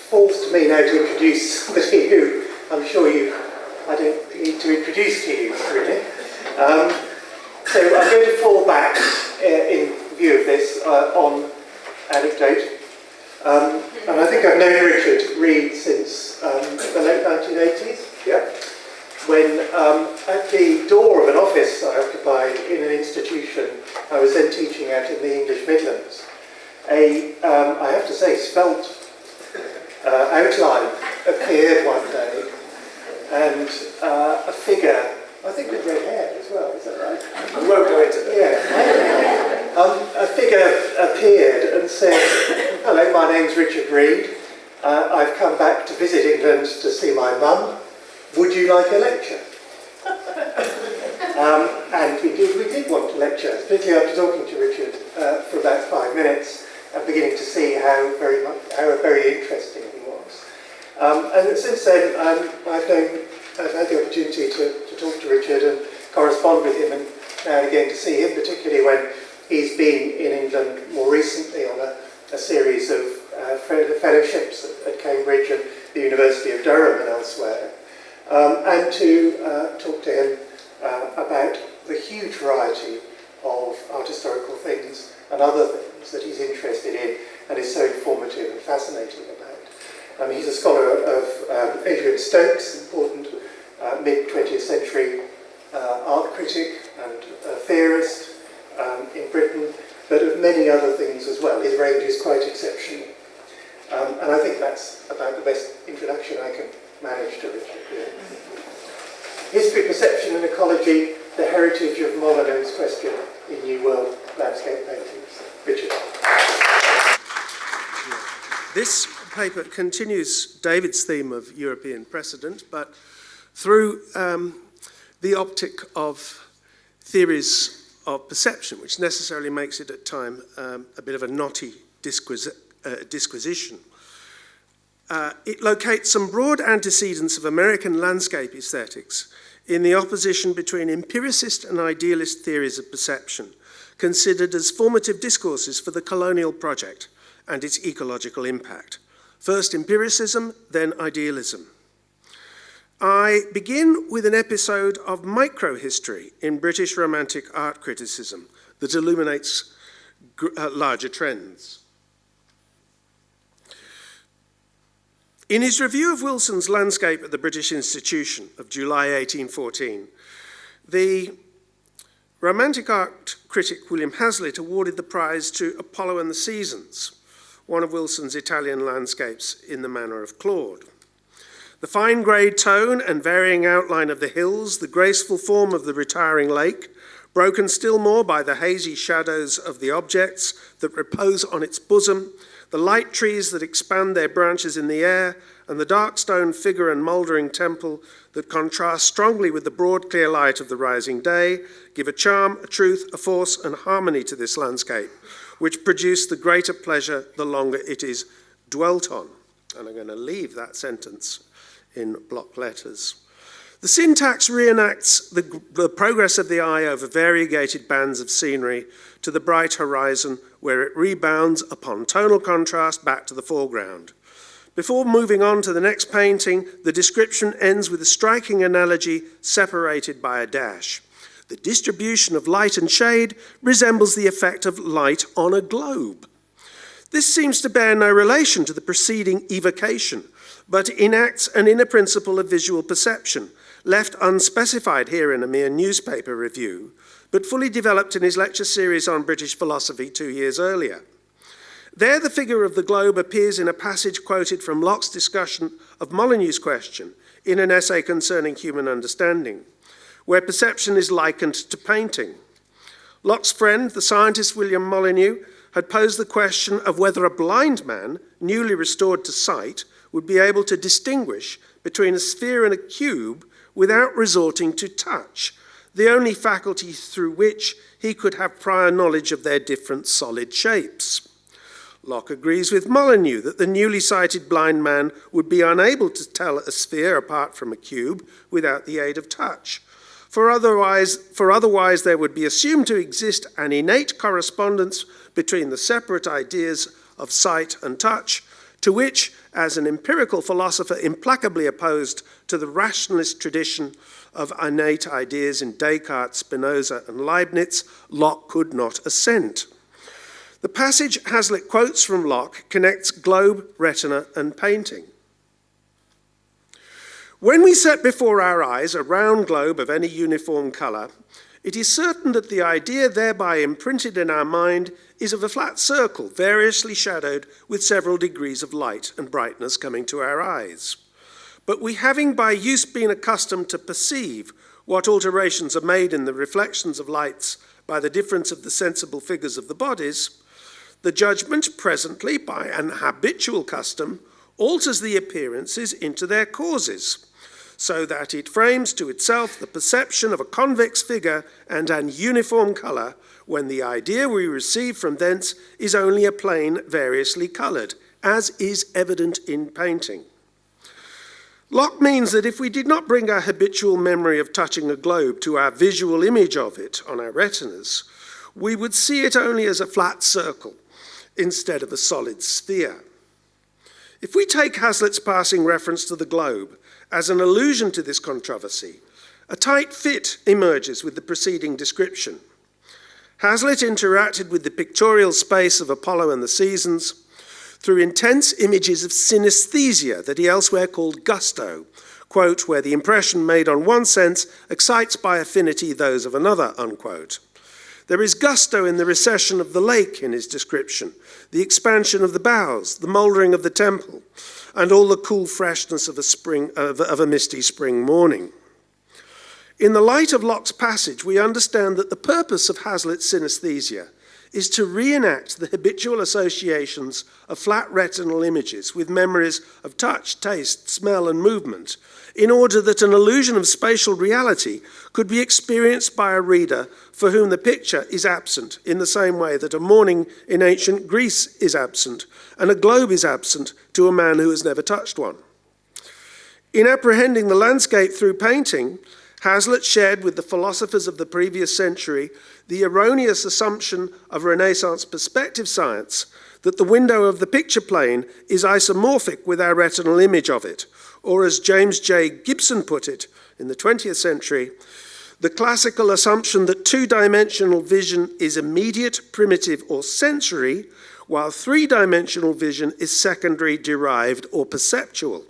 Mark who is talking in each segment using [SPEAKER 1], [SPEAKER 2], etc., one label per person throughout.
[SPEAKER 1] falls to me now to introduce somebody who I'm sure I don't need to introduce to you, really. So I'm going to fall back, in view of this, on anecdote. And I think I've known Richard Reed since the late 1980s, yeah, when at the door of an office I occupied in an institution I was then teaching at in the English Midlands, I have to say, svelte outline appeared one day, and a figure, I think with red hair as well, is that right? We won't go into that. Yeah. A figure appeared and said, "Hello, my name's Richard Reed. I've come back to visit England to see my mum. Would you like a lecture?" And we did want to lecture, particularly after talking to Richard for about 5 minutes and beginning to see how very interesting he was. And since then, I've had the opportunity to talk to Richard and correspond with him, and now and again to see him, particularly when he's been in England more recently on a series of fellowships at Cambridge and the University of Durham and elsewhere, and to talk to him about the huge variety of art historical things and other things that he's interested in and is so informative and fascinating about. He's a scholar of Adrian Stokes, important mid-20th century art critic and theorist in Britain, but of many other things as well. His range is quite exceptional. And I think that's about the best introduction I can manage to Richard. Yeah. History, Perception and Ecology, the Heritage of Molyneux's Question in New World Landscape Paintings. Richard.
[SPEAKER 2] This paper continues David's theme of European precedent, but through the optic of theories of perception, which necessarily makes it at times a bit of a knotty disquisition. It locates some broad antecedents of American landscape aesthetics in the opposition between empiricist and idealist theories of perception, considered as formative discourses for the colonial project and its ecological impact. First empiricism, then idealism. I begin with an episode of microhistory in British Romantic art criticism that illuminates larger trends. In his review of Wilson's landscape at the British Institution of July 1814, the Romantic art critic William Hazlitt awarded the prize to Apollo and the Seasons, one of Wilson's Italian landscapes in the manner of Claude. The fine grey tone and varying outline of the hills, the graceful form of the retiring lake, broken still more by the hazy shadows of the objects that repose on its bosom, the light trees that expand their branches in the air, and the dark stone figure and mouldering temple that contrast strongly with the broad clear light of the rising day, give a charm, a truth, a force, and harmony to this landscape, which produce the greater pleasure the longer it is dwelt on. And I'm going to leave that sentence in block letters. The syntax reenacts the progress of the eye over variegated bands of scenery to the bright horizon, where it rebounds upon tonal contrast back to the foreground. Before moving on to the next painting, the description ends with a striking analogy separated by a dash. The distribution of light and shade resembles the effect of light on a globe. This seems to bear no relation to the preceding evocation, but enacts an inner principle of visual perception, left unspecified here in a mere newspaper review, but fully developed in his lecture series on British philosophy 2 years earlier. There, the figure of the globe appears in a passage quoted from Locke's discussion of Molyneux's question in an essay concerning human understanding, where perception is likened to painting. Locke's friend, the scientist William Molyneux, had posed the question of whether a blind man, newly restored to sight, would be able to distinguish between a sphere and a cube without resorting to touch, the only faculty through which he could have prior knowledge of their different solid shapes. Locke agrees with Molyneux that the newly sighted blind man would be unable to tell a sphere apart from a cube without the aid of touch. For otherwise there would be assumed to exist an innate correspondence between the separate ideas of sight and touch, to which, as an empirical philosopher implacably opposed to the rationalist tradition of innate ideas in Descartes, Spinoza, and Leibniz, Locke could not assent. The passage Hazlitt quotes from Locke connects globe, retina, and painting. When we set before our eyes a round globe of any uniform colour, it is certain that the idea thereby imprinted in our mind is of a flat circle, variously shadowed with several degrees of light and brightness coming to our eyes. But we having by use been accustomed to perceive what alterations are made in the reflections of lights by the difference of the sensible figures of the bodies, the judgment presently, by an habitual custom, alters the appearances into their causes, so that it frames to itself the perception of a convex figure and an uniform colour, when the idea we receive from thence is only a plane variously coloured, as is evident in painting. Locke means that if we did not bring our habitual memory of touching a globe to our visual image of it on our retinas, we would see it only as a flat circle instead of a solid sphere. If we take Hazlitt's passing reference to the globe as an allusion to this controversy, a tight fit emerges with the preceding description. Hazlitt interacted with the pictorial space of Apollo and the seasons through intense images of synesthesia that he elsewhere called gusto, quote, where the impression made on one sense excites by affinity those of another, unquote. There is gusto in the recession of the lake in his description, the expansion of the boughs, the mouldering of the temple, and all the cool freshness of a misty spring morning. In the light of Locke's passage, we understand that the purpose of Hazlitt's synesthesia is to reenact the habitual associations of flat retinal images with memories of touch, taste, smell, and movement, in order that an illusion of spatial reality could be experienced by a reader for whom the picture is absent, in the same way that a morning in ancient Greece is absent and a globe is absent to a man who has never touched one. In apprehending the landscape through painting, Hazlitt shared with the philosophers of the previous century the erroneous assumption of Renaissance perspective science that the window of the picture plane is isomorphic with our retinal image of it, or as James J. Gibson put it in the 20th century, the classical assumption that two-dimensional vision is immediate, primitive, or sensory, while three-dimensional vision is secondary, derived, or perceptual.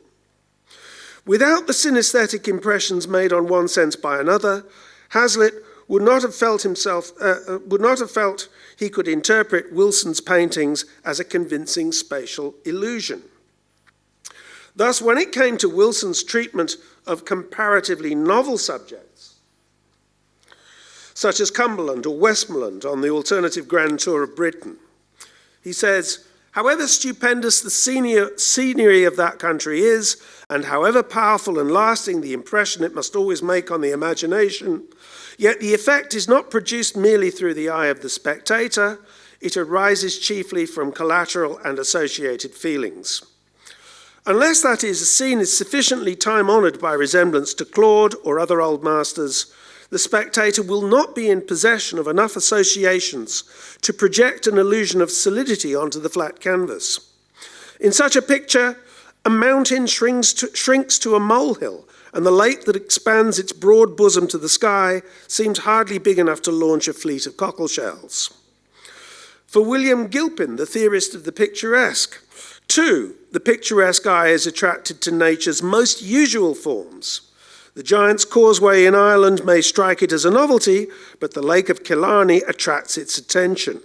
[SPEAKER 2] Without the synesthetic impressions made on one sense by another, Hazlitt would not have felt he could interpret Wilson's paintings as a convincing spatial illusion. Thus, when it came to Wilson's treatment of comparatively novel subjects, such as Cumberland or Westmoreland on the alternative grand tour of Britain, he says, however stupendous the scenery of that country is, and however powerful and lasting the impression it must always make on the imagination, yet the effect is not produced merely through the eye of the spectator, it arises chiefly from collateral and associated feelings. Unless, that is, a scene is sufficiently time-honoured by resemblance to Claude or other old masters, the spectator will not be in possession of enough associations to project an illusion of solidity onto the flat canvas. In such a picture, a mountain shrinks to a molehill, and the lake that expands its broad bosom to the sky seems hardly big enough to launch a fleet of cockleshells. For William Gilpin, the theorist of the picturesque, too, the picturesque eye is attracted to nature's most usual forms. The Giant's Causeway in Ireland may strike it as a novelty, but the Lake of Killarney attracts its attention.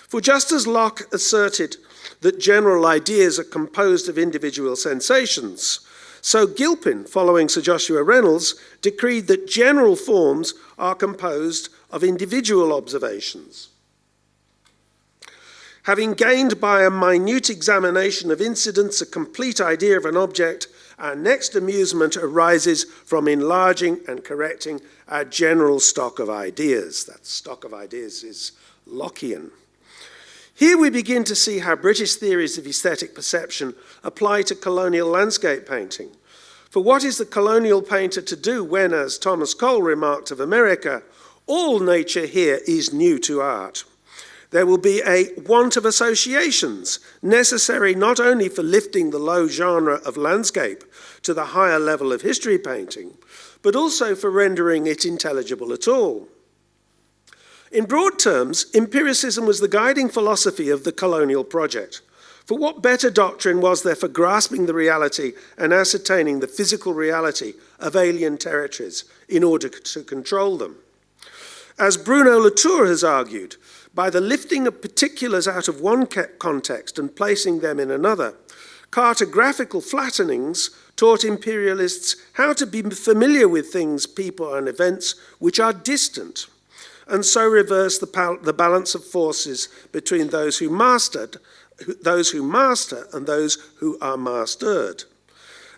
[SPEAKER 2] For just as Locke asserted that general ideas are composed of individual sensations, so Gilpin, following Sir Joshua Reynolds, decreed that general forms are composed of individual observations. Having gained by a minute examination of incidents a complete idea of an object, our next amusement arises from enlarging and correcting our general stock of ideas. That stock of ideas is Lockean. Here we begin to see how British theories of aesthetic perception apply to colonial landscape painting. For what is the colonial painter to do when, as Thomas Cole remarked of America, all nature here is new to art? There will be a want of associations, necessary not only for lifting the low genre of landscape to the higher level of history painting, but also for rendering it intelligible at all. In broad terms, empiricism was the guiding philosophy of the colonial project. For what better doctrine was there for grasping the reality and ascertaining the physical reality of alien territories in order to control them? As Bruno Latour has argued, by the lifting of particulars out of one context and placing them in another, cartographical flattenings taught imperialists how to be familiar with things, people, and events which are distant, and so reverse the balance of forces between those who master and those who are mastered.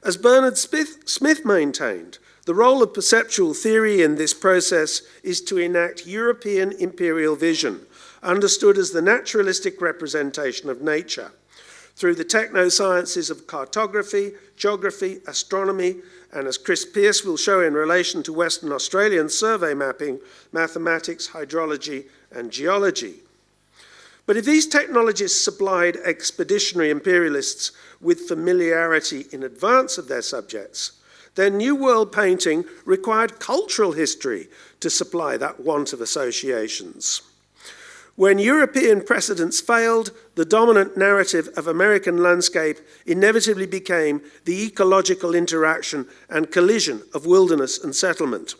[SPEAKER 2] As Bernard Smith maintained, the role of perceptual theory in this process is to enact European imperial vision, understood as the naturalistic representation of nature, through the technosciences of cartography, geography, astronomy, and as Chris Pearce will show in relation to Western Australian survey mapping, mathematics, hydrology, and geology. But if these technologies supplied expeditionary imperialists with familiarity in advance of their subjects, then New World painting required cultural history to supply that want of associations. When European precedents failed, the dominant narrative of American landscape inevitably became the ecological interaction and collision of wilderness and settlement.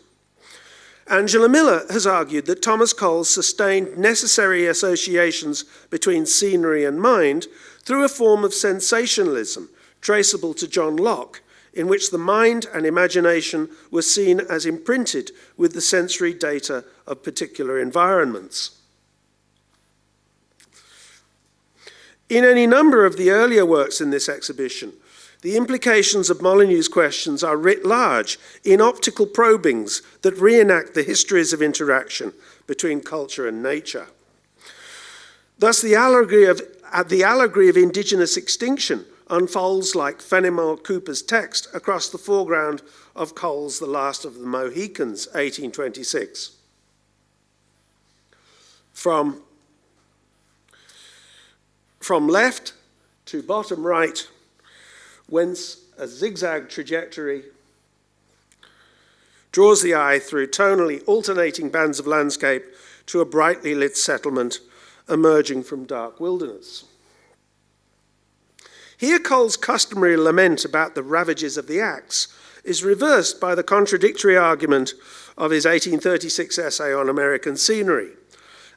[SPEAKER 2] Angela Miller has argued that Thomas Cole's sustained necessary associations between scenery and mind through a form of sensationalism traceable to John Locke, in which the mind and imagination were seen as imprinted with the sensory data of particular environments. In any number of the earlier works in this exhibition, the implications of Molyneux's questions are writ large in optical probings that reenact the histories of interaction between culture and nature. Thus, the allegory of indigenous extinction unfolds like Fenimore Cooper's text across the foreground of Cole's The Last of the Mohicans, 1826. From left to bottom right, whence a zigzag trajectory draws the eye through tonally alternating bands of landscape to a brightly lit settlement emerging from dark wilderness. Here Cole's customary lament about the ravages of the axe is reversed by the contradictory argument of his 1836 essay on American scenery.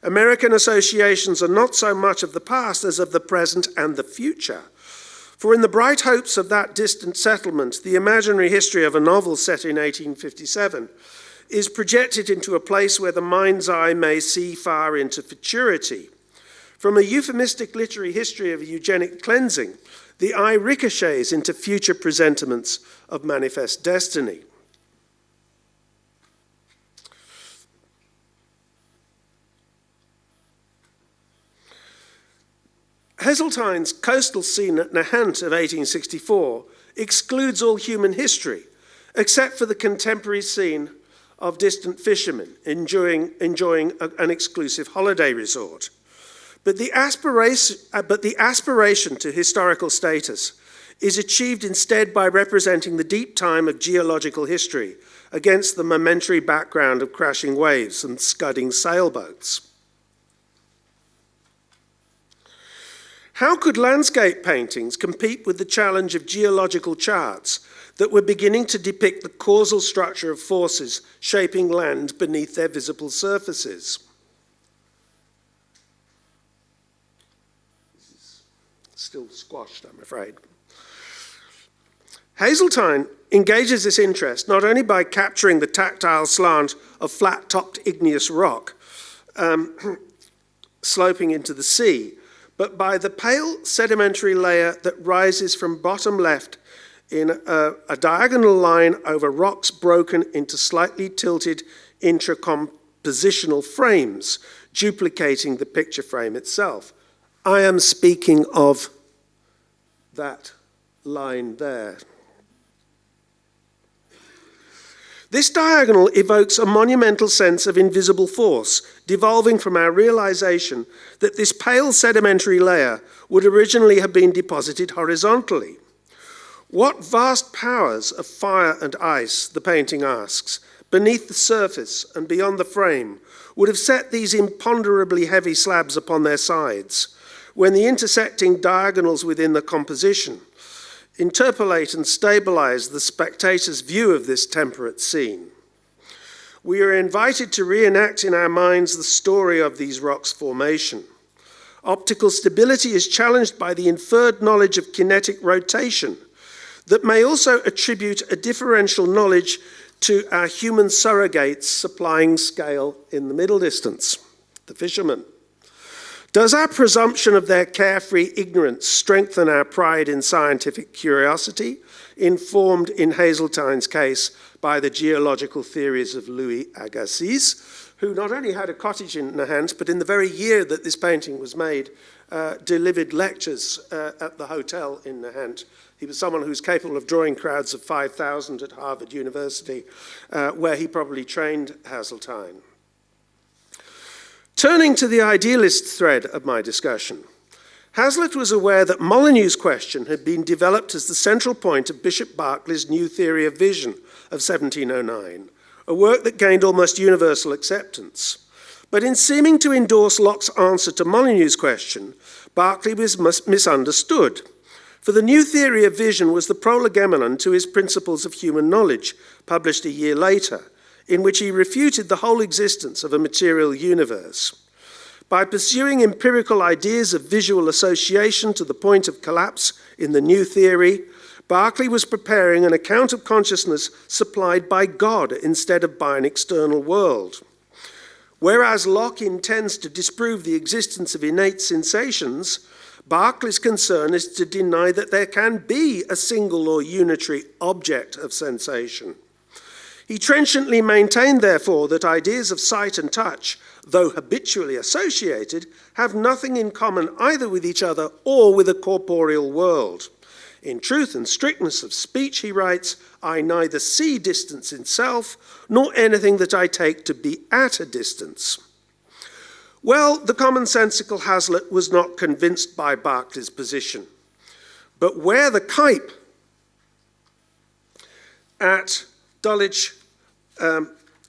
[SPEAKER 2] American associations are not so much of the past as of the present and the future. For in the bright hopes of that distant settlement, the imaginary history of a novel set in 1857 is projected into a place where the mind's eye may see far into futurity. From a euphemistic literary history of eugenic cleansing, the eye ricochets into future presentiments of manifest destiny. Heseltine's coastal scene at Nahant of 1864 excludes all human history, except for the contemporary scene of distant fishermen enjoying an exclusive holiday resort. But the aspiration to historical status is achieved instead by representing the deep time of geological history against the momentary background of crashing waves and scudding sailboats. How could landscape paintings compete with the challenge of geological charts that were beginning to depict the causal structure of forces shaping land beneath their visible surfaces? This is still squashed, I'm afraid. Hazeltine engages this interest not only by capturing the tactile slant of flat-topped igneous rock sloping into the sea, but by the pale sedimentary layer that rises from bottom left in a diagonal line over rocks broken into slightly tilted intracompositional frames, duplicating the picture frame itself. I am speaking of that line there. This diagonal evokes a monumental sense of invisible force, devolving from our realization that this pale sedimentary layer would originally have been deposited horizontally. What vast powers of fire and ice, the painting asks, beneath the surface and beyond the frame, would have set these imponderably heavy slabs upon their sides, when the intersecting diagonals within the composition interpolate and stabilize the spectator's view of this temperate scene. We are invited to reenact in our minds the story of these rocks' formation. Optical stability is challenged by the inferred knowledge of kinetic rotation that may also attribute a differential knowledge to our human surrogates supplying scale in the middle distance, the fishermen. Does our presumption of their carefree ignorance strengthen our pride in scientific curiosity, informed in Hazeltine's case by the geological theories of Louis Agassiz, who not only had a cottage in Nahant, but in the very year that this painting was made, delivered lectures at the hotel in Nahant. He was someone who was capable of drawing crowds of 5,000 at Harvard University, where he probably trained Hazeltine. Turning to the idealist thread of my discussion, Hazlitt was aware that Molyneux's question had been developed as the central point of Bishop Berkeley's new theory of vision of 1709, a work that gained almost universal acceptance. But in seeming to endorse Locke's answer to Molyneux's question, Berkeley was misunderstood. For the new theory of vision was the prolegomena to his Principles of Human Knowledge, published a year later, in which he refuted the whole existence of a material universe. By pursuing empirical ideas of visual association to the point of collapse in the new theory, Berkeley was preparing an account of consciousness supplied by God instead of by an external world. Whereas Locke intends to disprove the existence of innate sensations, Berkeley's concern is to deny that there can be a single or unitary object of sensation. He trenchantly maintained, therefore, that ideas of sight and touch, though habitually associated, have nothing in common either with each other or with a corporeal world. In truth and strictness of speech, he writes, I neither see distance itself, nor anything that I take to be at a distance. Well, the commonsensical Hazlitt was not convinced by Berkeley's position. But where the Kuyp at Dulwich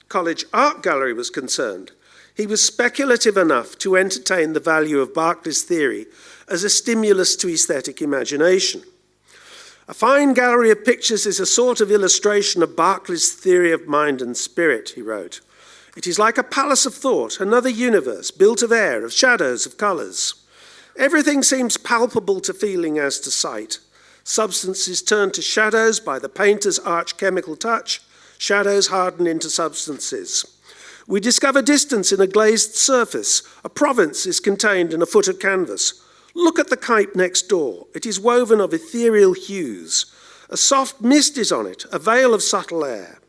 [SPEAKER 2] College Art Gallery was concerned, he was speculative enough to entertain the value of Berkeley's theory as a stimulus to aesthetic imagination. A fine gallery of pictures is a sort of illustration of Berkeley's theory of mind and spirit, he wrote. It is like a palace of thought, another universe, built of air, of shadows, of colours. Everything seems palpable to feeling as to sight. Substance is turned to shadows by the painter's arch chemical touch. Shadows harden into substances. We discover distance in a glazed surface. A province is contained in a foot of canvas. Look at the Kuyp next door. It is woven of ethereal hues. A soft mist is on it, a veil of subtle air.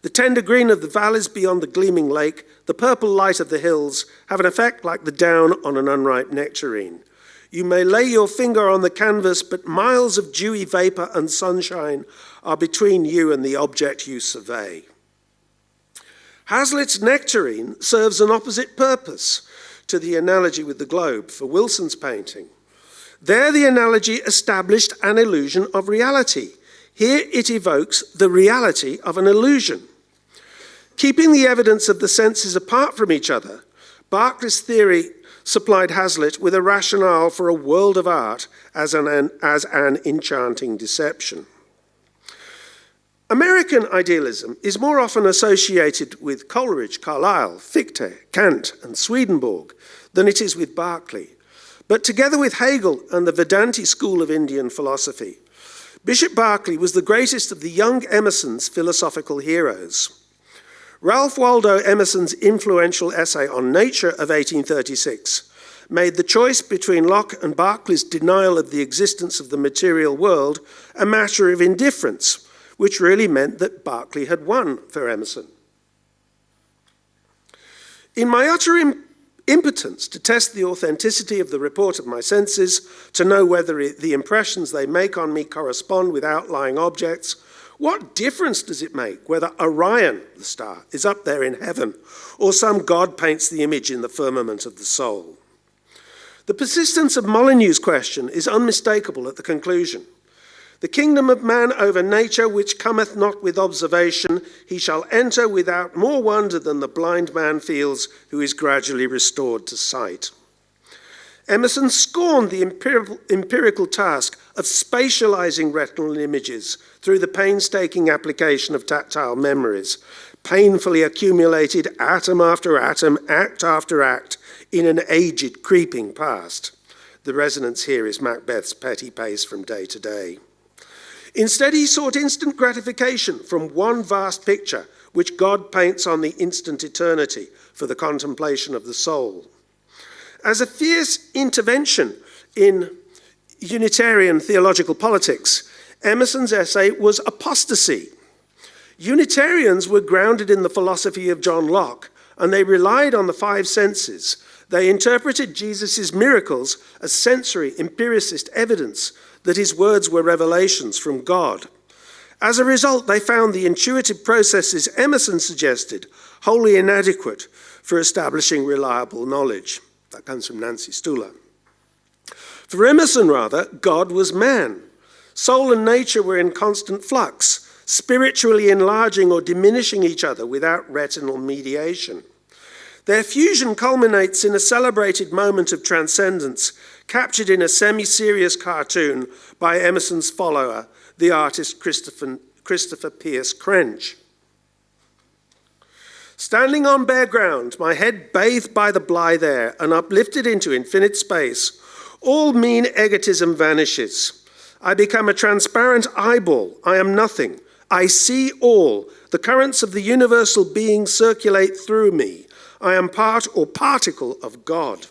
[SPEAKER 2] The tender green of the valleys beyond the gleaming lake, the purple light of the hills, have an effect like the down on an unripe nectarine. You may lay your finger on the canvas, but miles of dewy vapour and sunshine are between you and the object you survey. Hazlitt's nectarine serves an opposite purpose to the analogy with the globe for Wilson's painting. There the analogy established an illusion of reality. Here it evokes the reality of an illusion. Keeping the evidence of the senses apart from each other, Berkeley's theory supplied Hazlitt with a rationale for a world of art as an enchanting deception. American idealism is more often associated with Coleridge, Carlyle, Fichte, Kant, and Swedenborg than it is with Berkeley. But together with Hegel and the Vedanti school of Indian philosophy, Bishop Berkeley was the greatest of the young Emerson's philosophical heroes. Ralph Waldo Emerson's influential essay on nature of 1836 made the choice between Locke and Berkeley's denial of the existence of the material world a matter of indifference, which really meant that Berkeley had won for Emerson. In my utter impotence to test the authenticity of the report of my senses, to know whether the impressions they make on me correspond with outlying objects, What difference does it make whether Orion, the star, is up there in heaven, or some god paints the image in the firmament of the soul? The persistence of Molyneux's question is unmistakable at the conclusion. The kingdom of man over nature, which cometh not with observation, he shall enter without more wonder than the blind man feels who is gradually restored to sight. Emerson scorned the empirical task of spatializing retinal images through the painstaking application of tactile memories, painfully accumulated atom after atom, act after act, in an aged, creeping past. The resonance here is Macbeth's petty pace from day to day. Instead, he sought instant gratification from one vast picture, which God paints on the instant eternity for the contemplation of the soul. As a fierce intervention in Unitarian theological politics, Emerson's essay was apostasy. Unitarians were grounded in the philosophy of John Locke, and they relied on the five senses. They interpreted Jesus' miracles as sensory, empiricist evidence that his words were revelations from God. As a result, they found the intuitive processes Emerson suggested wholly inadequate for establishing reliable knowledge. That comes from Nancy Stuhler. For Emerson, rather, God was man. Soul and nature were in constant flux, spiritually enlarging or diminishing each other without retinal mediation. Their fusion culminates in a celebrated moment of transcendence, captured in a semi-serious cartoon by Emerson's follower, the artist Christopher Pearse Crench. Standing on bare ground, my head bathed by the Blythe air and uplifted into infinite space, all mean egotism vanishes. I become a transparent eyeball. I am nothing. I see all. The currents of the universal being circulate through me. I am part or particle of God.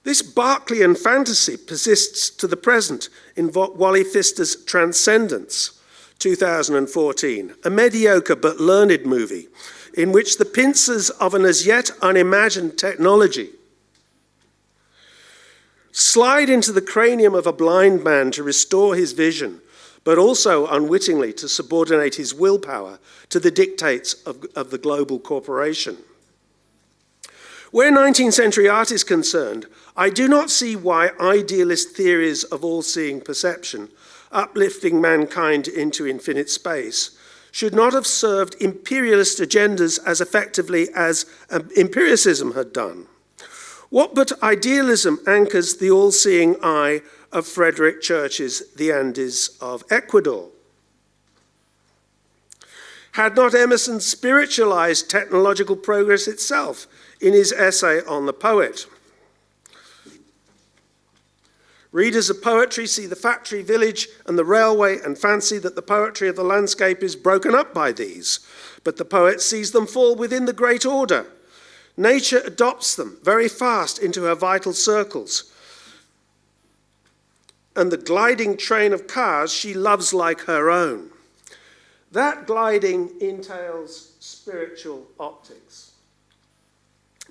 [SPEAKER 2] This Berkeleyan fantasy persists to the present in Wally Pfister's Transcendence, 2014, a mediocre but learned movie in which the pincers of an as yet unimagined technology slide into the cranium of a blind man to restore his vision, but also unwittingly to subordinate his willpower to the dictates of the global corporation. Where 19th century art is concerned, I do not see why idealist theories of all-seeing perception, uplifting mankind into infinite space, should not have served imperialist agendas as effectively as empiricism had done. What but idealism anchors the all-seeing eye of Frederick Church's The Andes of Ecuador? Had not Emerson spiritualized technological progress itself in his essay on the poet? Readers of poetry see the factory village and the railway and fancy that the poetry of the landscape is broken up by these, but the poet sees them fall within the great order. Nature adopts them very fast into her vital circles, and the gliding train of cars she loves like her own. That gliding entails spiritual optics.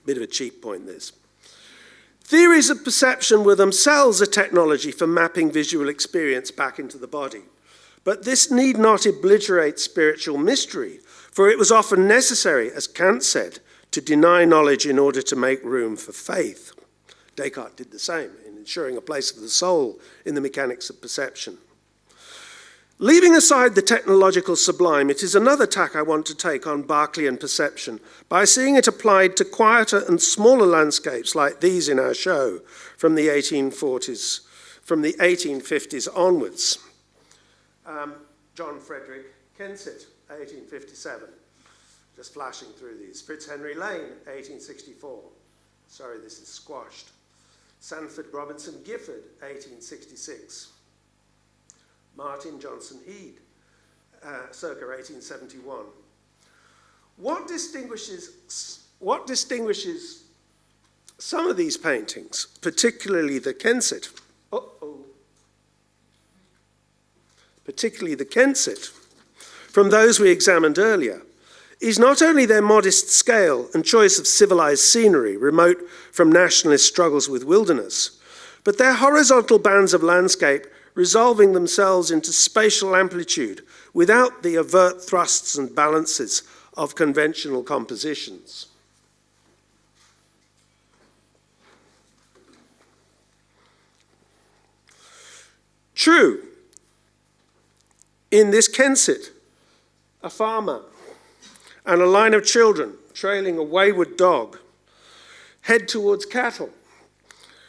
[SPEAKER 2] Bit of a cheap point, this. Theories of perception were themselves a technology for mapping visual experience back into the body. But this need not obliterate spiritual mystery, for it was often necessary, as Kant said, to deny knowledge in order to make room for faith. Descartes did the same in ensuring a place for the soul in the mechanics of perception. Leaving aside the technological sublime, it is another tack I want to take on Berkeleyan perception by seeing it applied to quieter and smaller landscapes like these in our show from the 1850s onwards. John Frederick Kensett, 1857. Just flashing through these. Fitzhenry Lane, 1864. Sorry, this is squashed. Sanford Robinson Gifford, 1866. Martin Johnson Head, circa 1871. What distinguishes some of these paintings, particularly the Kensett, from those we examined earlier, is not only their modest scale and choice of civilized scenery remote from nationalist struggles with wilderness, but their horizontal bands of landscape resolving themselves into spatial amplitude without the overt thrusts and balances of conventional compositions. True, in this Kensit, a farmer and a line of children trailing a wayward dog head towards cattle,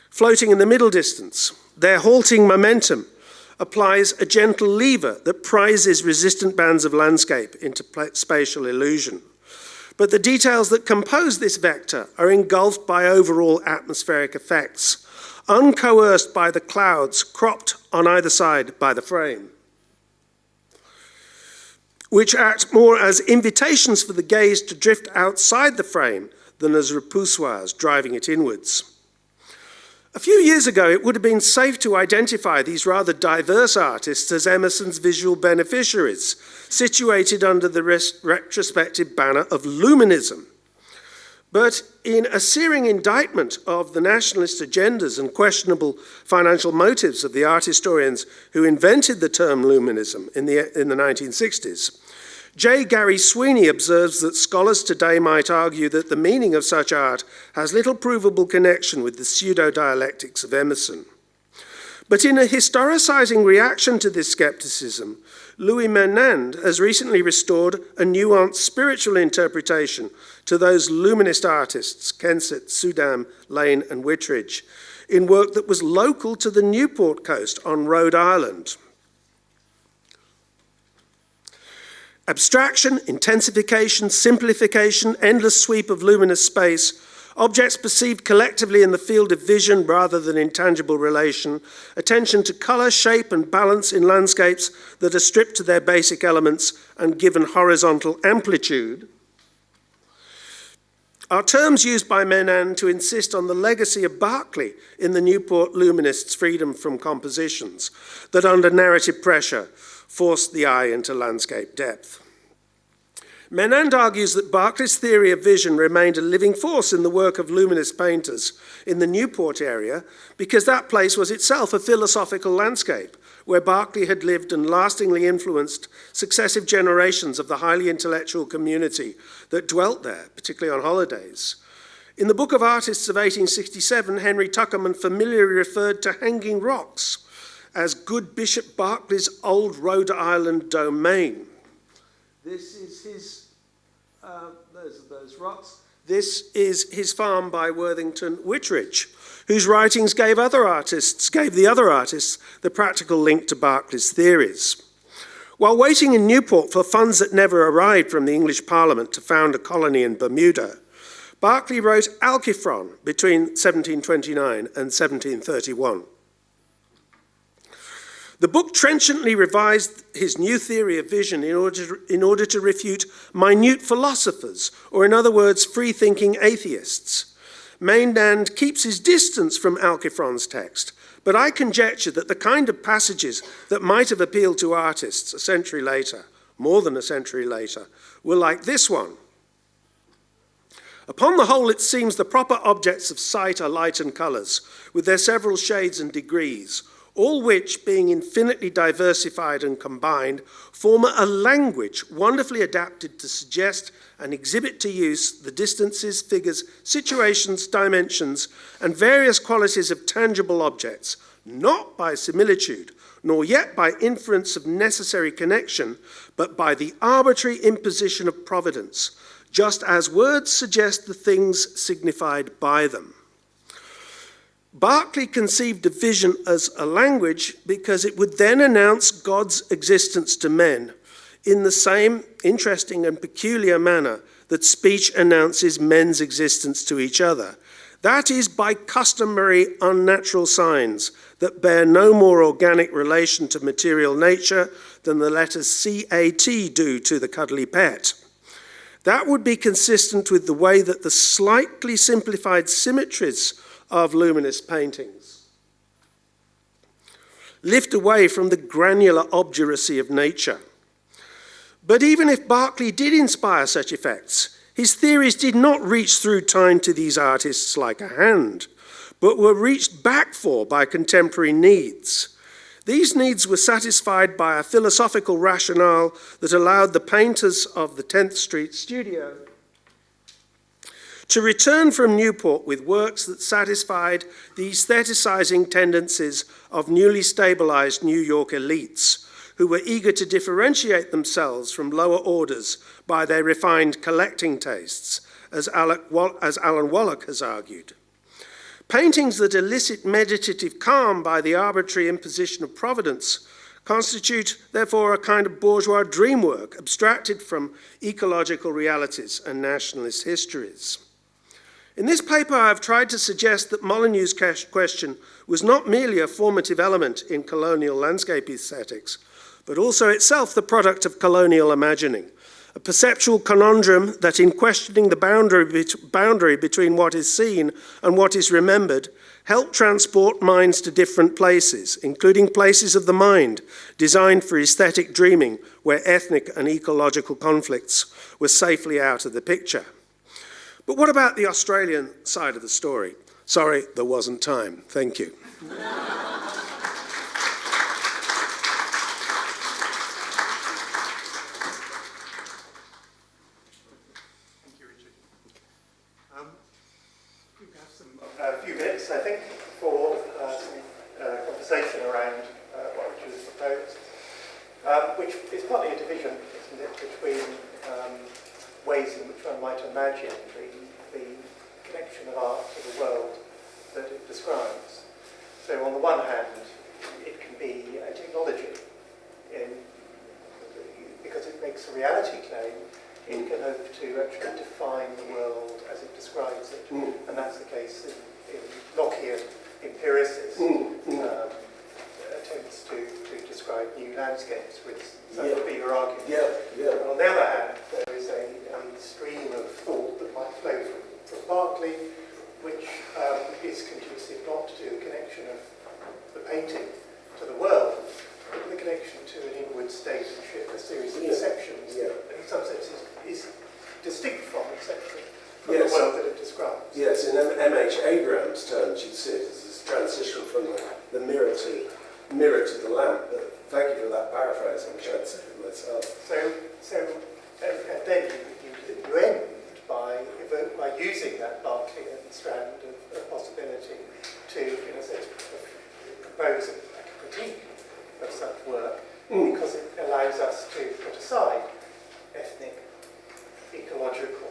[SPEAKER 2] floating in the middle distance. Their halting momentum applies a gentle lever that prizes resistant bands of landscape into spatial illusion. But the details that compose this vector are engulfed by overall atmospheric effects, uncoerced by the clouds cropped on either side by the frame, which act more as invitations for the gaze to drift outside the frame than as repoussoirs driving it inwards. A few years ago, it would have been safe to identify these rather diverse artists as Emerson's visual beneficiaries, situated under the retrospective banner of Luminism. But in a searing indictment of the nationalist agendas and questionable financial motives of the art historians who invented the term Luminism in the 1960s, J. Gary Sweeney observes that scholars today might argue that the meaning of such art has little provable connection with the pseudo-dialectics of Emerson. But in a historicizing reaction to this skepticism, Louis Menand has recently restored a nuanced spiritual interpretation to those luminist artists, Kensit, Sudam, Lane, and Whitridge, in work that was local to the Newport coast on Rhode Island. Abstraction, intensification, simplification, endless sweep of luminous space, objects perceived collectively in the field of vision rather than intangible relation, attention to colour, shape, and balance in landscapes that are stripped to their basic elements and given horizontal amplitude, are terms used by Menand to insist on the legacy of Berkeley in the Newport Luminists' freedom from compositions that under narrative pressure forced the eye into landscape depth. Menand argues that Berkeley's theory of vision remained a living force in the work of luminist painters in the Newport area because that place was itself a philosophical landscape where Berkeley had lived and lastingly influenced successive generations of the highly intellectual community that dwelt there, particularly on holidays. In the Book of Artists of 1867, Henry Tuckerman familiarly referred to Hanging Rocks as good Bishop Berkeley's old Rhode Island domain. This is his, those rocks. This is his farm by Worthington Whitridge, whose writings gave the other artists the practical link to Berkeley's theories. While waiting in Newport for funds that never arrived from the English Parliament to found a colony in Bermuda, Berkeley wrote Alciphron between 1729 and 1731. The book trenchantly revised his new theory of vision in order to refute minute philosophers, or in other words, free-thinking atheists. Menand keeps his distance from Alciphron's text, but I conjecture that the kind of passages that might have appealed to artists a century later, more than a century later, were like this one. Upon the whole, it seems the proper objects of sight are light and colours, with their several shades and degrees, all which, being infinitely diversified and combined, form a language wonderfully adapted to suggest and exhibit to use the distances, figures, situations, dimensions, and various qualities of tangible objects, not by similitude, nor yet by inference of necessary connection, but by the arbitrary imposition of providence, just as words suggest the things signified by them. Berkeley conceived of vision as a language because it would then announce God's existence to men in the same interesting and peculiar manner that speech announces men's existence to each other. That is by customary unnatural signs that bear no more organic relation to material nature than the letters C-A-T do to the cuddly pet. That would be consistent with the way that the slightly simplified symmetries of luminous paintings lift away from the granular obduracy of nature. But even if Berkeley did inspire such effects, his theories did not reach through time to these artists like a hand, but were reached back for by contemporary needs. These needs were satisfied by a philosophical rationale that allowed the painters of the 10th Street studio to return from Newport with works that satisfied the aestheticizing tendencies of newly stabilized New York elites, who were eager to differentiate themselves from lower orders by their refined collecting tastes, as Alan Wallach has argued. Paintings that elicit meditative calm by the arbitrary imposition of providence constitute, therefore, a kind of bourgeois dream work, abstracted from ecological realities and nationalist histories. In this paper, I have tried to suggest that Molyneux's question was not merely a formative element in colonial landscape aesthetics, but also itself the product of colonial imagining, a perceptual conundrum that, in questioning the boundary between what is seen and what is remembered, helped transport minds to different places, including places of the mind designed for aesthetic dreaming, where ethnic and ecological conflicts were safely out of the picture. But what about the Australian side of the story? Sorry, there wasn't time. Thank you.
[SPEAKER 1] A few minutes, I think, for some conversation around what Richard has proposed, which is partly a division, isn't it, between ways in which one might imagine the connection of art to the world that it describes. So on the one hand, it can be a technology, because it makes a reality claim. It can hope to actually define the world as it describes it, and that's the case in Lockean empiricism. Attempts to describe new landscapes, for instance. That would be your argument. And on the other hand, there is a stream of thought that might flow from Berkeley, which is conducive not to the connection of the painting to the world, but the connection to an inward state of a series of perceptions that in some sense is distinct from exception from the world that it describes.
[SPEAKER 2] Yes, in M.H. Abrams' terms, you'd see it as this transition from the mirror to the lamp. But thank you for that paraphrase. I'm trying to say it myself.
[SPEAKER 1] And then you end by using that Berkeleyan strand of possibility to, in a sense, propose a critique of such work, because it allows us to put aside ethnic, ecological,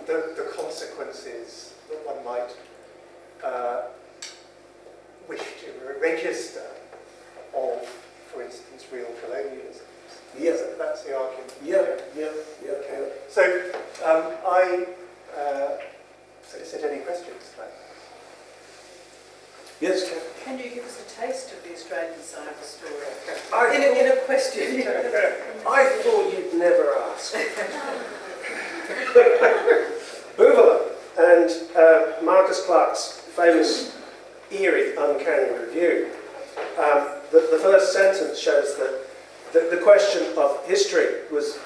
[SPEAKER 1] the consequences that one might wish to register of, for instance, real colonialism.
[SPEAKER 2] Yes.
[SPEAKER 1] So that's the argument.
[SPEAKER 2] Okay.
[SPEAKER 1] So is there any questions?
[SPEAKER 2] Yes, Ken?
[SPEAKER 3] Can you give us a taste of the Australian side of the story? In a question.
[SPEAKER 2] I thought you'd never ask. Buvala and Marcus Clarke's famous eerie, uncanny review. The first sentence shows that the question of history was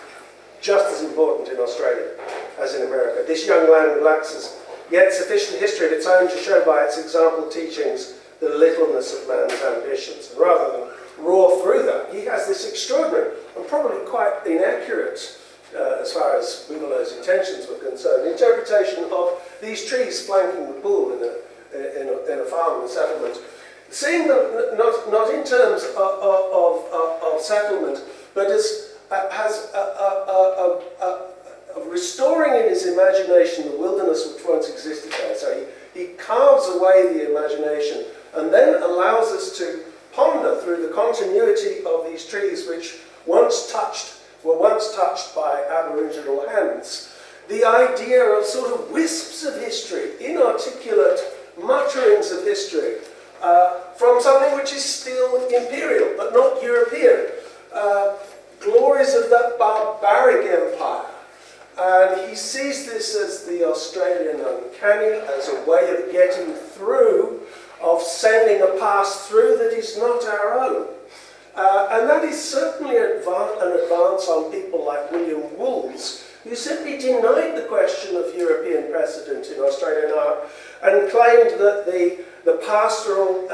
[SPEAKER 2] just as important in Australia as in America. This young land relaxes yet sufficient history of its own to show by its example teachings the littleness of man's ambitions. And rather than roar through that, he has this extraordinary and probably quite inaccurate, as far as Buvala's intentions were concerned, interpretation of these trees flanking the pool in a farm and settlement. Seeing them not in terms of settlement, but as restoring in his imagination the wilderness which once existed there. So he carves away the imagination and then allows us to ponder through the continuity of these trees which were once touched by Aboriginal hands, the idea of sort of wisps of history, inarticulate mutterings of history, from something which is still imperial but not European, glories of that barbaric empire. And he sees this as the Australian uncanny, as a way of getting through, of sending a pass through that is not our own. And that is certainly an advance on people like William Wools, who simply denied the question of European precedent in Australian art and claimed that the pastoral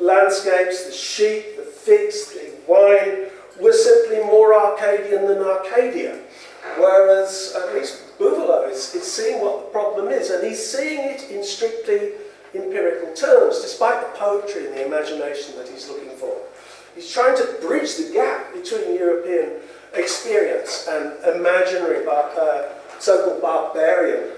[SPEAKER 2] landscapes, the sheep, the figs, the wine, were simply more Arcadian than Arcadia. Whereas at least Bouvelot is seeing what the problem is, and he's seeing it in strictly empirical terms, despite the poetry and the imagination that he's looking for. He's trying to bridge the gap between European experience and imaginary so-called barbarian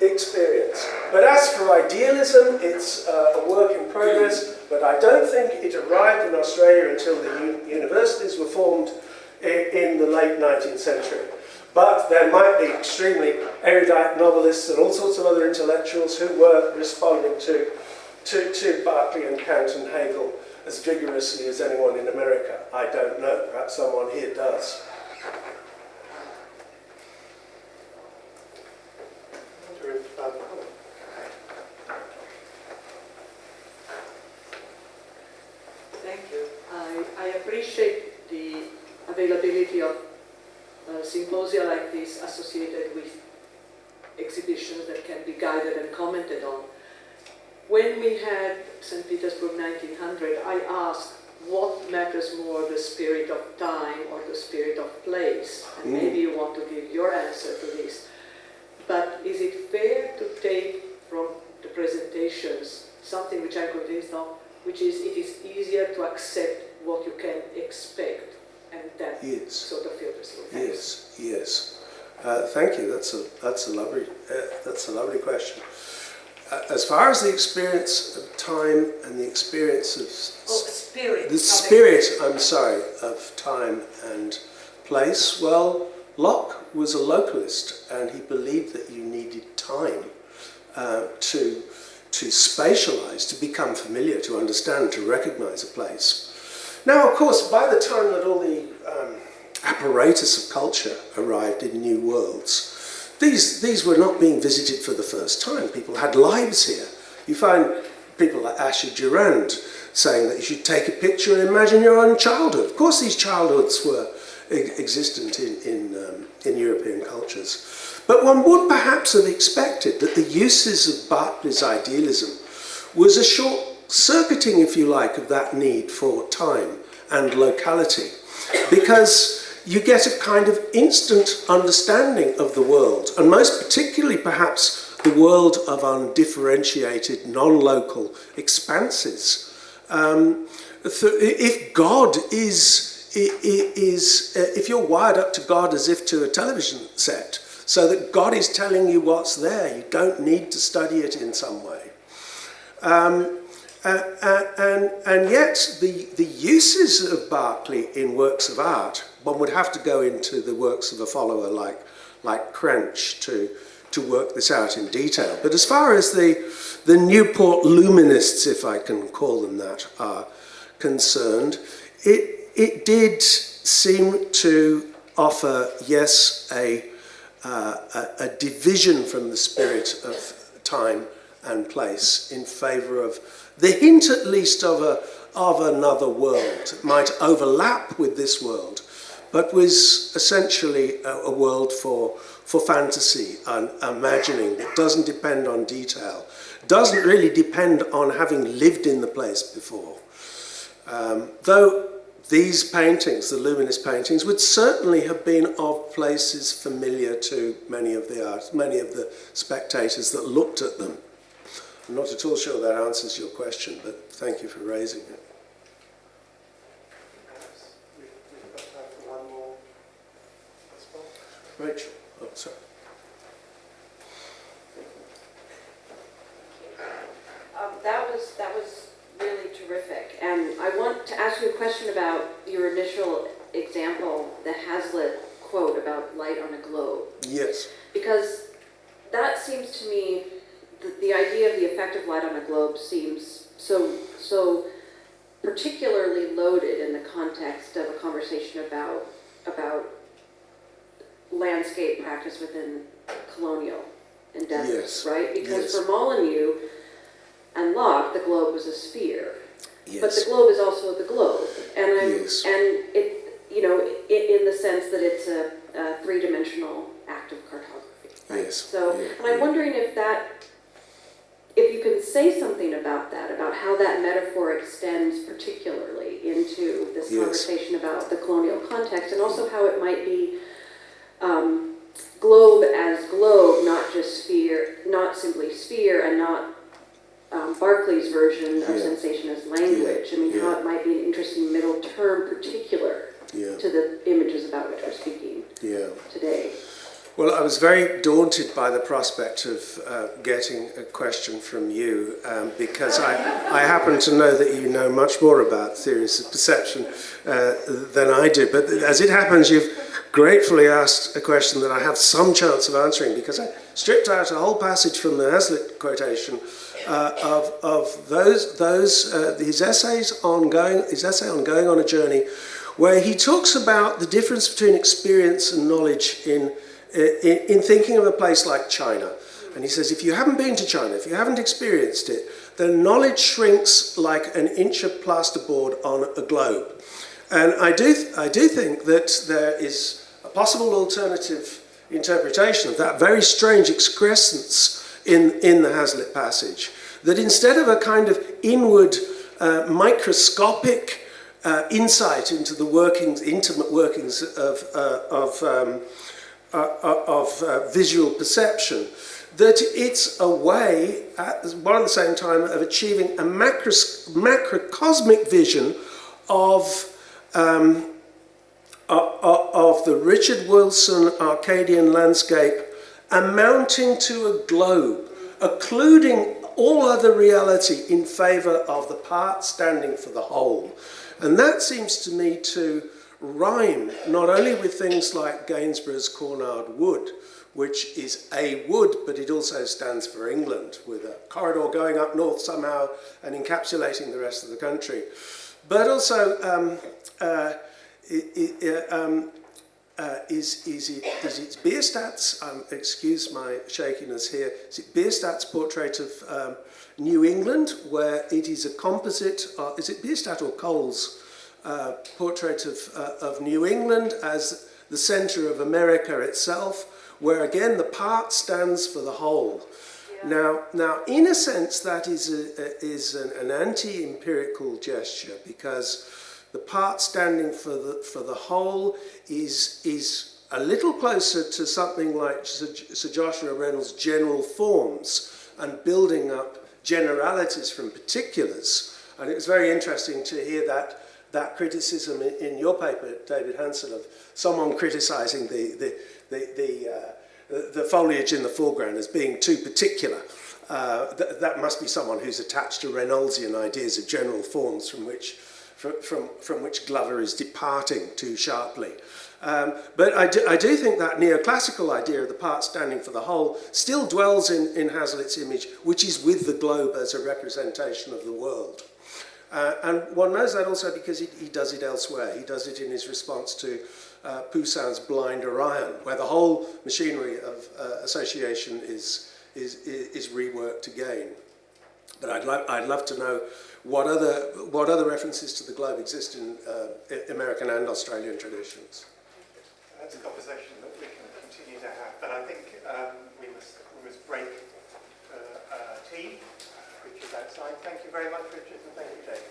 [SPEAKER 2] experience. But as for idealism, it's a work in progress, but I don't think it arrived in Australia until the universities were formed in the late 19th century. But there might be extremely erudite novelists and all sorts of other intellectuals who were responding to Berkeley and Kant and Hegel as vigorously as anyone in America. I don't know, perhaps someone here does.
[SPEAKER 3] Thank you. I appreciate the availability of symposia like this associated with exhibitions that can be guided and commented on. When we had St. Petersburg 1900, I asked what matters more, the spirit of time or the spirit of place? And maybe you want to give your answer to this. But is it fair to take from the presentations something which I'm convinced of, which is it is easier to accept what you can expect, and that sort of filters through?
[SPEAKER 2] Yes. Thank you. That's a lovely question. As far as the experience of time and the experience of of time and place, well, Locke was a localist, and he believed that you needed time to spatialize, to become familiar, to understand, to recognize a place. Now, of course, by the time that all the apparatus of culture arrived in new worlds, these were not being visited for the first time. People had lives here. You find people like Asher Durand saying that you should take a picture and imagine your own childhood. Of course, these childhoods were existent in European cultures. But one would perhaps have expected that the uses of Berkeley's idealism was a short-circuiting, if you like, of that need for time and locality, because you get a kind of instant understanding of the world, and most particularly perhaps the world of undifferentiated, non-local expanses. If God if you're wired up to God as if to a television set, so that God is telling you what's there, you don't need to study it in some way. And yet the uses of Berkeley in works of art, one would have to go into the works of a follower like Crench to work this out in detail. But as far as the Newport Luminists, if I can call them that, are concerned, it did seem to offer, yes, a division from the spirit of time and place in favour of the hint, at least, of another world. It might overlap with this world, but was essentially a world for fantasy and imagining that doesn't depend on detail, doesn't really depend on having lived in the place before. Though these paintings, the Luminist paintings, would certainly have been of places familiar to many of the spectators that looked at them. I'm not at all sure that answers your question, but thank you for raising it.
[SPEAKER 1] We've got time for one more.
[SPEAKER 2] Rachel, oh, sorry.
[SPEAKER 4] That was really terrific, and I want to ask you a question about your initial example, the Hazlitt quote about light on a globe.
[SPEAKER 2] Yes.
[SPEAKER 4] Because that seems to me, the idea of the effect of light on a globe seems so particularly loaded in the context of a conversation about landscape practice within colonial endeavors,
[SPEAKER 2] yes.
[SPEAKER 4] Right? Because
[SPEAKER 2] yes.
[SPEAKER 4] for Molyneux and Locke, the globe was a sphere.
[SPEAKER 2] Yes.
[SPEAKER 4] But the globe is also the globe, and
[SPEAKER 2] yes.
[SPEAKER 4] and it, you know, in the sense that it's a three-dimensional act of cartography. Right?
[SPEAKER 2] Yes.
[SPEAKER 4] So,
[SPEAKER 2] yeah.
[SPEAKER 4] and I'm wondering if that if you can say something about that, about how that metaphor extends particularly into this conversation about the colonial context, and also how it might be globe as globe, not just sphere, not simply sphere, and not Berkeley's version of sensation as language. I mean, how it might be an interesting middle term particular to the images about which we're speaking today.
[SPEAKER 2] Well, I was very daunted by the prospect of getting a question from you because I happen to know that you know much more about theories of perception than I do. But as it happens, you've gratefully asked a question that I have some chance of answering, because I stripped out a whole passage from the Hazlitt quotation of his essay on going on a journey, where he talks about the difference between experience and knowledge in thinking of a place like China. And he says, if you haven't been to China, if you haven't experienced it, then knowledge shrinks like an inch of plasterboard on a globe. And I do think that there is a possible alternative interpretation of that very strange excrescence in the Hazlitt passage, that instead of a kind of inward microscopic insight into the intimate workings of visual perception, that it's a way, at one and the same time, of achieving a macrocosmic vision of the Richard Wilson Arcadian landscape amounting to a globe, occluding all other reality in favour of the part standing for the whole. And that seems to me to rhyme not only with things like Gainsborough's Cornard Wood, which is a wood, but it also stands for England, with a corridor going up north somehow and encapsulating the rest of the country. But also, is it Bierstadt's, excuse my shakiness here, is it Bierstadt's portrait of New England, where it is a composite, is it Bierstadt or Cole's portrait of New England as the centre of America itself, where again the part stands for the whole. Now, in a sense, that is an anti-empirical gesture, because the part standing for the whole is a little closer to something like Sir Joshua Reynolds' general forms and building up generalities from particulars. And it was very interesting to hear that criticism in your paper, David Hansen, of someone criticising the foliage in the foreground as being too particular. That must be someone who's attached to Reynoldsian ideas of general forms from which Glover is departing too sharply. But I do think that neoclassical idea of the part standing for the whole still dwells in Hazlitt's image, which is with the globe as a representation of the world. And one knows that also because he does it elsewhere. He does it in his response to Poussin's Blind Orion, where the whole machinery of association is reworked again. But I'd love to know what other references to the globe exist in American and Australian traditions.
[SPEAKER 1] That's a conversation that we can continue to have, but I think we must break tea, which is outside. Thank you very much, Richard, and thank you, Dave.